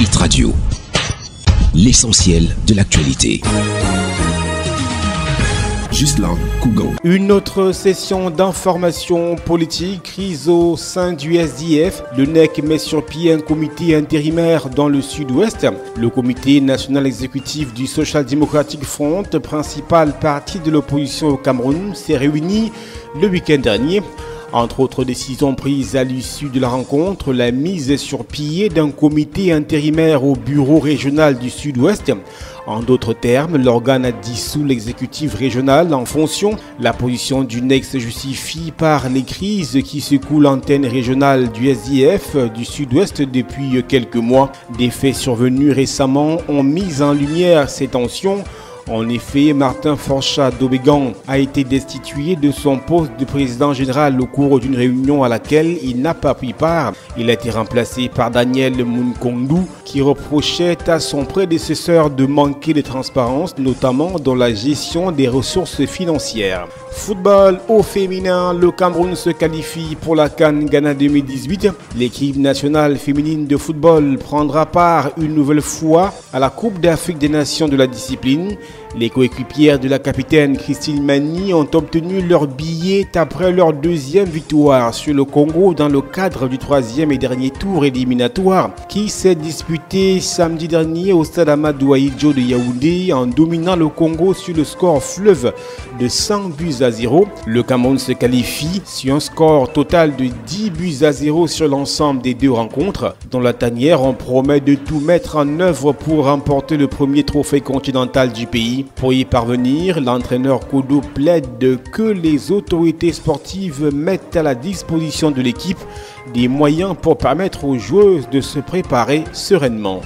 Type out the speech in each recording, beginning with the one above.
Hit Radio, l'essentiel de l'actualité. Ghislain Cougan. Une autre session d'information politique, crise au sein du SDF. Le NEC met sur pied un comité intérimaire dans le sud-ouest. Le comité national exécutif du Social Democratic Front, principal parti de l'opposition au Cameroun, s'est réuni le week-end dernier. Entre autres décisions prises à l'issue de la rencontre, la mise sur pied d'un comité intérimaire au bureau régional du Sud-Ouest. En d'autres termes, l'organe a dissous l'exécutif régional en fonction. La position du NEC se justifie par les crises qui secouent l'antenne régionale du SDF du Sud-Ouest depuis quelques mois. Des faits survenus récemment ont mis en lumière ces tensions. En effet, Martin Forchat d'Obégan a été destitué de son poste de président général au cours d'une réunion à laquelle il n'a pas pris part. Il a été remplacé par Daniel Munkondou qui reprochait à son prédécesseur de manquer de transparence, notamment dans la gestion des ressources financières. Football au féminin, le Cameroun se qualifie pour la CAN Ghana 2018. L'équipe nationale féminine de football prendra part une nouvelle fois à la Coupe d'Afrique des Nations de la discipline. Les coéquipières de la capitaine Christine Mani ont obtenu leur billet après leur deuxième victoire sur le Congo dans le cadre du troisième et dernier tour éliminatoire qui s'est disputé samedi dernier au stade Amadou Ahidjo de Yaoundé en dominant le Congo sur le score fleuve de 100-0. Le Cameroun se qualifie sur un score total de 10-0 sur l'ensemble des deux rencontres. Dans la tanière, on promet de tout mettre en œuvre pour remporter le premier trophée continental du pays. Pour y parvenir, l'entraîneur Kodo plaide que les autorités sportives mettent à la disposition de l'équipe des moyens pour permettre aux joueuses de se préparer sereinement.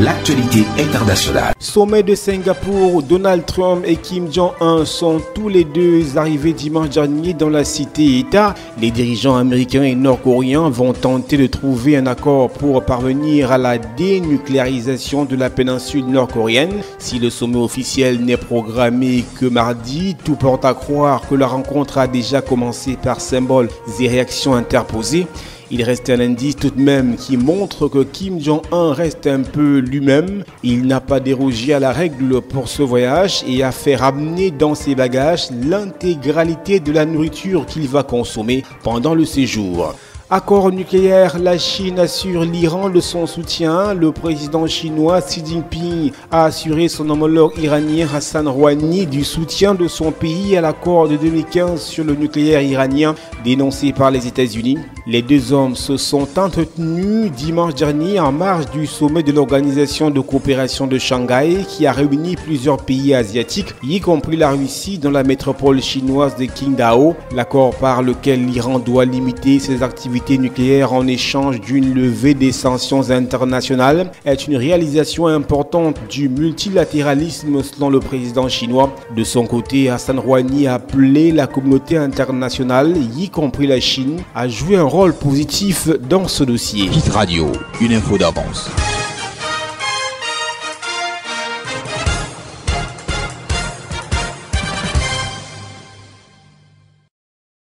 L'actualité internationale. Sommet de Singapour, Donald Trump et Kim Jong-un sont tous les deux arrivés dimanche dernier dans la cité-État. Les dirigeants américains et nord-coréens vont tenter de trouver un accord pour parvenir à la dénucléarisation de la péninsule nord-coréenne. Si le sommet officiel n'est programmé que mardi, tout porte à croire que la rencontre a déjà commencé par symboles et réactions interposées. Il reste un indice tout de même qui montre que Kim Jong-un reste un peu lui-même. Il n'a pas dérogé à la règle pour ce voyage et a fait ramener dans ses bagages l'intégralité de la nourriture qu'il va consommer pendant le séjour. Accord nucléaire, la Chine assure l'Iran de son soutien. Le président chinois Xi Jinping a assuré son homologue iranien Hassan Rouhani du soutien de son pays à l'accord de 2015 sur le nucléaire iranien dénoncé par les États-Unis. Les deux hommes se sont entretenus dimanche dernier en marge du sommet de l'Organisation de coopération de Shanghai qui a réuni plusieurs pays asiatiques, y compris la Russie dans la métropole chinoise de Qingdao. L'accord par lequel l'Iran doit limiter ses activités nucléaire en échange d'une levée des sanctions internationales est une réalisation importante du multilatéralisme selon le président chinois. De son côté, Hassan Rouhani a appelé la communauté internationale, y compris la Chine, à jouer un rôle positif dans ce dossier. Hit Radio, une info d'avance.